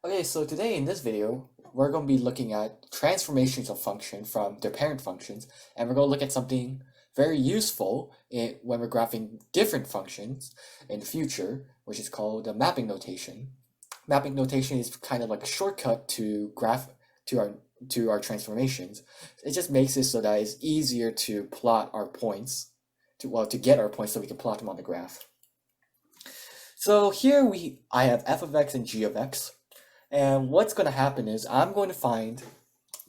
Okay, so today in this video, we're going to be looking at transformations of function from their parent functions, and we're going to look at something very useful when we're graphing different functions in the future, which is called the mapping notation. Mapping notation is kind of like a shortcut to graph to our transformations. It just makes it so that it's easier to plot our points, to get our points so we can plot them on the graph. So here I have f of x and g of x. And what's going to happen is I'm going to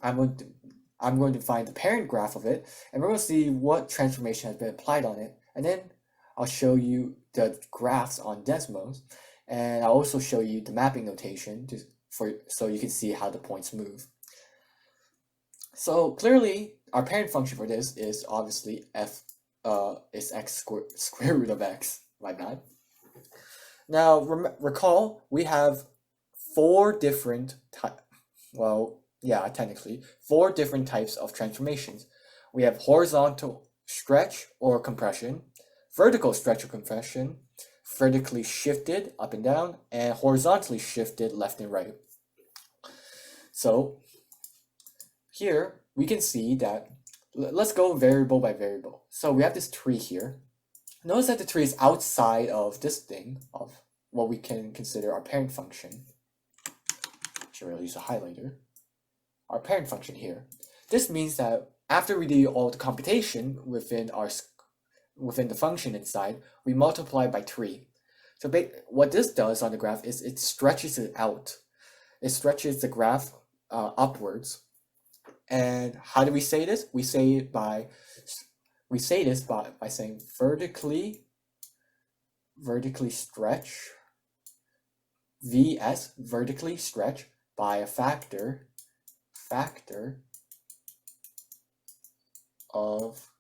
I'm going to find the parent graph of it, and we're going to see what transformation has been applied on it. And then I'll show you the graphs on Desmos, and I'll also show you the mapping notation so you can see how the points move. So clearly, our parent function for this is obviously is square root of x. My bad. Now recall we have four different technically four different types of transformations. We have horizontal stretch or compression, vertical stretch or compression, vertically shifted up and down, and horizontally shifted left and right. So here we can see that, let's go variable by variable. So we have this tree here. Notice that the tree is outside of this thing, of what we can consider our parent function. Should really use a highlighter. Our parent function here. This means that after we do all the computation within the function inside, we multiply by 3. So what this does on the graph is it stretches it out. It stretches the graph upwards. And how do we say this? We say this by saying vertically stretch vs vertically stretch by a factor of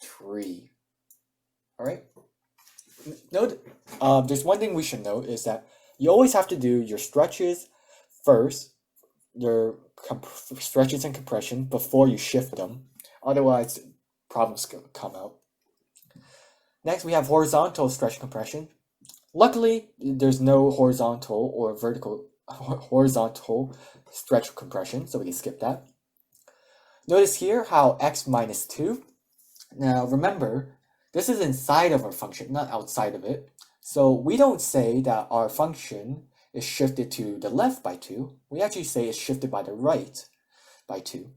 3. All right. Note, there's one thing we should note is that you always have to do your stretches first, your stretches and compression before you shift them. Otherwise, problems come out. Next, we have horizontal stretch compression. Luckily, there's no horizontal or vertical horizontal stretch compression, so we can skip that. Notice here how x minus 2. Now remember, this is inside of our function, not outside of it. So we don't say that our function is shifted to the left by 2. We actually say it's shifted by the right by 2.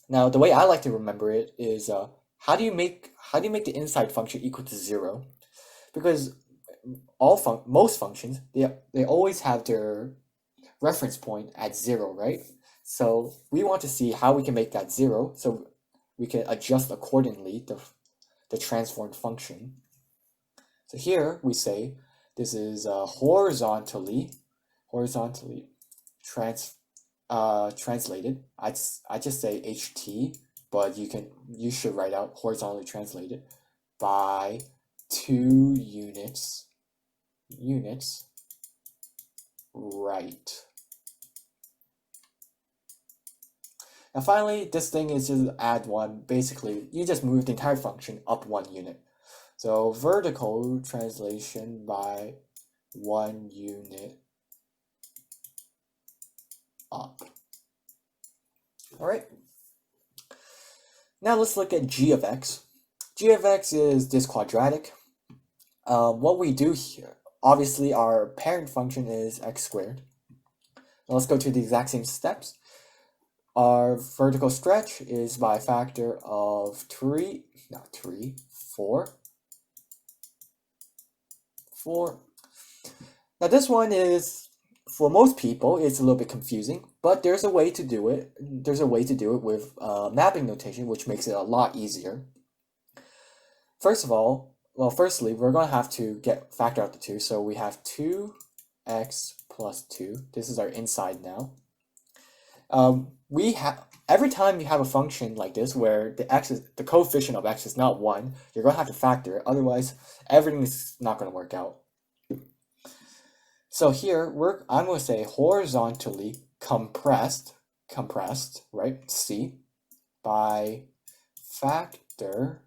Now the way I like to remember it is how do you make the inside function equal to 0? Because most functions they always have their reference point at 0, right? So we want to see how we can make that 0 so we can adjust accordingly the transformed function. So here we say this is horizontally translated. I just say ht, but you should write out horizontally translated by 2 units right. And finally, this thing is just add 1. Basically, you just move the entire function up 1 unit. So vertical translation by 1 unit up. All right. Now let's look at g of x. G of x is this quadratic. What we do here, obviously our parent function is x squared. Now let's go to the exact same steps. Our vertical stretch is by a factor of 4. Now this one is, for most people, it's a little bit confusing, but there's a way to do it. There's a way to do it with mapping notation, which makes it a lot easier. Firstly, we're going to have to factor out the 2, so we have 2x plus 2. This is our inside now. Every time you have a function like this where the coefficient of x is not 1, you're going to have to factor it. Otherwise, everything is not going to work out. So here I'm going to say horizontally compressed, right? C by factor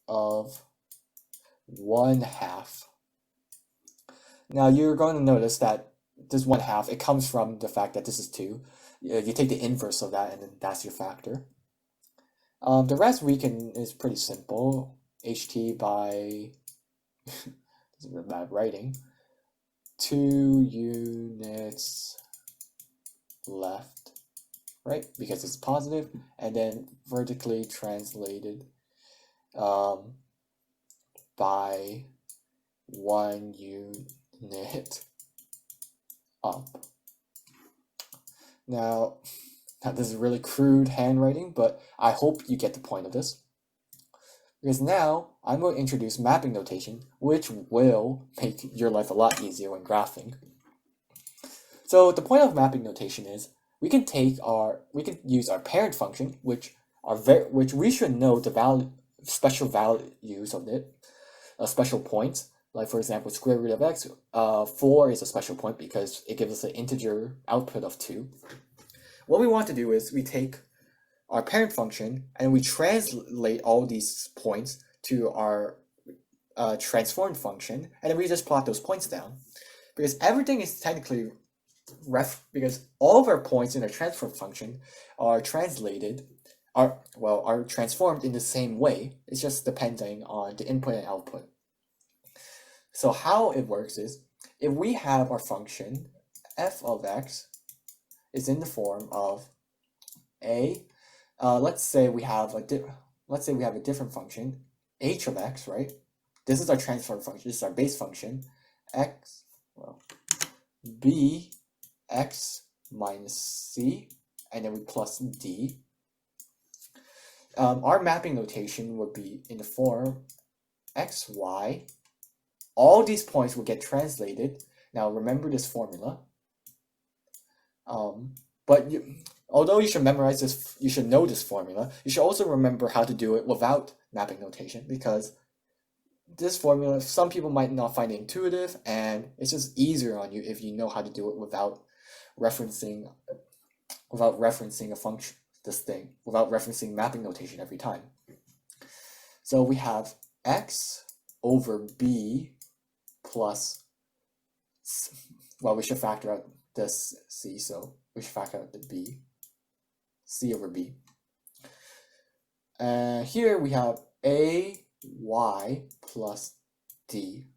of 1/2. Now you're going to notice that this 1/2, it comes from the fact that this is 2. You take the inverse of that, and then that's your factor. The rest is pretty simple. HT by, this is bad writing, 2 units left, right? Because it's positive, and then vertically translated by 1 unit up. Now this is really crude handwriting, but I hope you get the point of this. Because now I'm going to introduce mapping notation, which will make your life a lot easier when graphing. So the point of mapping notation is we can use our parent function, which we should know the special values of it, special points. Like for example, square root of x, 4 is a special point because it gives us an integer output of 2. What we want to do is we take our parent function and we translate all these points to our transformed function, and then we just plot those points down. Because everything is technically because all of our points in our transform function are transformed in the same way. It's just depending on the input and output. So how it works is, if we have our function f of x is in the form of a, let's say we have a different function, h of x, right? This is our transform function. This is our base function, b x minus c, and then we plus d. Our mapping notation would be in the form x, y. All these points will get translated. Now remember this formula. Although you should memorize this, you should know this formula, you should also remember how to do it without mapping notation, because this formula, some people might not find it intuitive, and it's just easier on you if you know how to do it without referencing a function, without referencing mapping notation every time. So we have x over b plus, we should factor out this c, so we should factor out the b, c over b. Here we have a y plus d,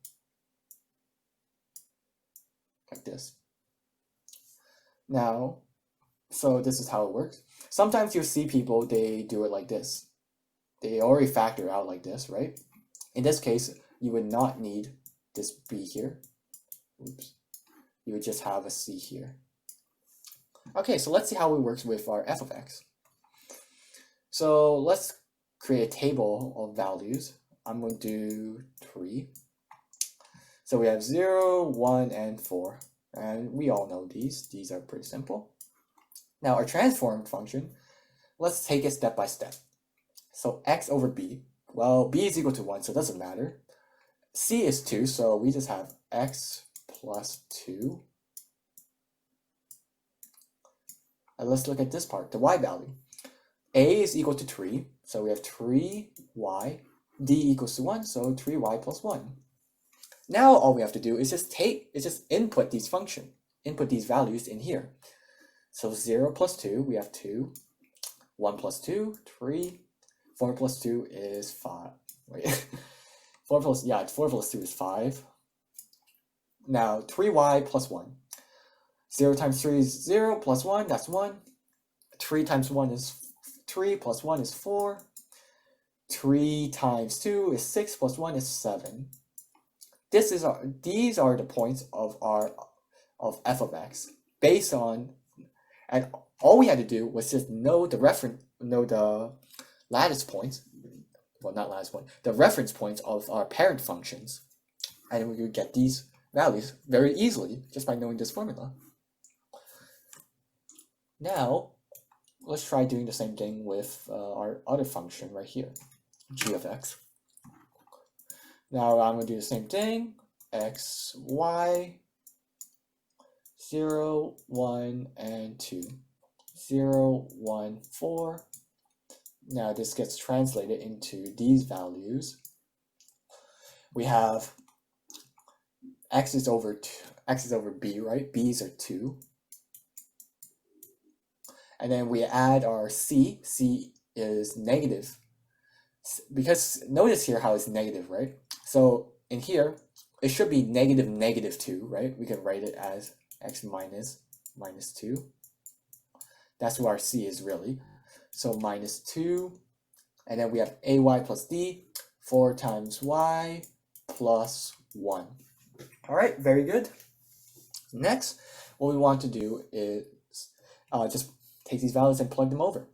like this. Now, so this is how it works. Sometimes you'll see people, they do it like this. They already factor out like this, right? In this case, you would not need this b here. Oops. You would just have a c here. Okay, so let's see how it works with our f of x. So let's create a table of values. I'm going to do 3. So we have 0, 1, and 4. And we all know these. These are pretty simple. Now our transform function, let's take it step by step. So x over b. Well, b is equal to 1, so it doesn't matter. C is 2, so we just have x plus 2. And let's look at this part, the y value. A is equal to 3, so we have 3y. D equals to 1, so 3y plus 1. Now all we have to do is just input these values in here. So 0 plus 2, we have 2. 1 plus 2, 3. 4 plus 2 is 5. Wait. 4 plus 2 is 5. Now 3y plus 1. 0 times 3 is 0, plus 1, that's 1. 3 times 1 is 3, plus 1 is 4. 3 times 2 is 6, plus 1 is 7. These are the points of f of x based on, and all we had to do was just know the lattice points, well, not lattice point, the reference points of our parent functions, and we could get these values very easily just by knowing this formula. Now let's try doing the same thing with our other function right here, g of x. Now I'm going to do the same thing, x, y, 0, 1, and 2. 0, 1, 4. Now this gets translated into these values. We have x is over b, right? B's are 2. And then we add our c. C is negative. Because notice here how it's negative, right? So in here, it should be negative 2, right? We can write it as x minus 2. That's what our c is really. So minus 2. And then we have ay plus d, 4 times y plus 1. All right, very good. Next, what we want to do is just take these values and plug them over.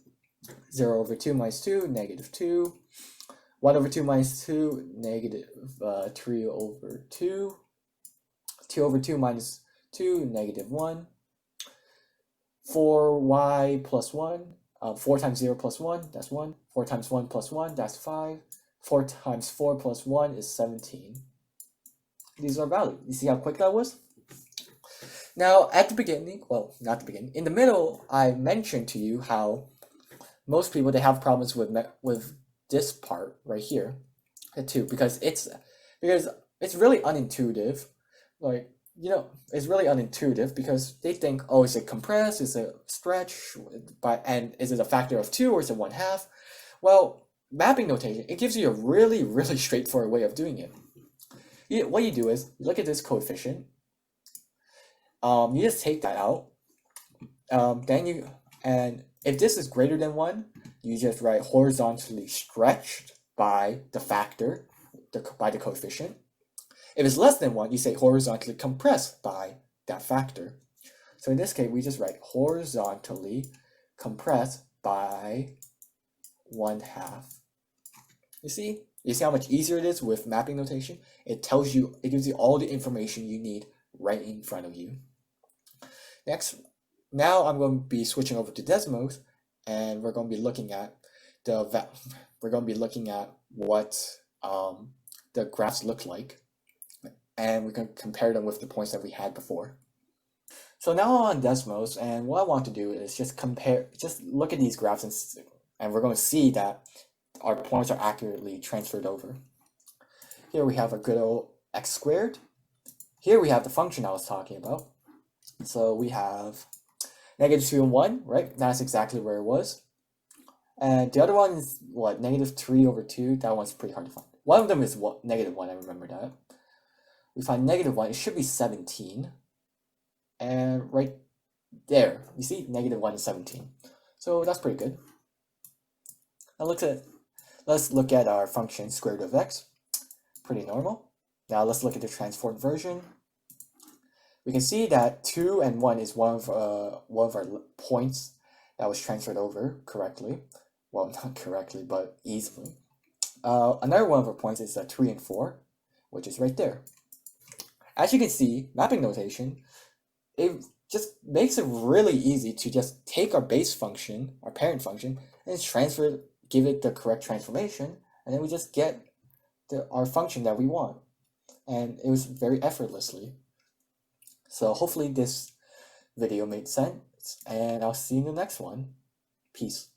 0 over 2 minus 2, negative 2. 1 over 2 minus 2, negative 3 over 2. 2 over 2 minus 2, negative 1. 4y plus 1. 4 times 0 plus 1, that's 1. 4 times 1 plus 1, that's 5. 4 times 4 plus 1 is 17. These are valued. You see how quick that was? Now, at the beginning, well, not the beginning, in the middle, I mentioned to you how most people, they have problems with this part right here, too, because it's really unintuitive. Like, you know, it's really unintuitive because they think, oh, is it compressed? Is it stretch? And is it a factor of 2 or is it 1/2? Well, mapping notation, it gives you a really, really straightforward way of doing it. What you do is, look at this coefficient. You just take that out. And if this is greater than 1, you just write horizontally stretched by the factor, by the coefficient. If it's less than 1, you say horizontally compressed by that factor. So in this case, we just write horizontally compressed by 1/2. You see how much easier it is with mapping notation? It gives you all the information you need right in front of you. Now I'm going to be switching over to Desmos, and we're going to be looking at what the graphs look like, and we can compare them with the points that we had before. So now I'm on Desmos, and what I want to do is just look at these graphs, and we're going to see that our points are accurately transferred over. Here we have a good old x squared. Here we have the function I was talking about. So we have -2 and 1, right? That's exactly where it was. And the other one is what? -3 over 2. That one's pretty hard to find. One of them is -1. I remember that. We find -1. It should be 17. And right there, you see, -1 is 17. So that's pretty good. Now let's look at our function square root of x. Pretty normal. Now let's look at the transformed version. We can see that 2 and 1 is one of our points that was transferred over correctly. Well, not correctly, but easily. Another one of our points is 3 and 4, which is right there. As you can see, mapping notation, it just makes it really easy to just take our base function, our parent function, and give it the correct transformation, and then we just get our function that we want. And it was very effortlessly. So hopefully this video made sense, and I'll see you in the next one. Peace.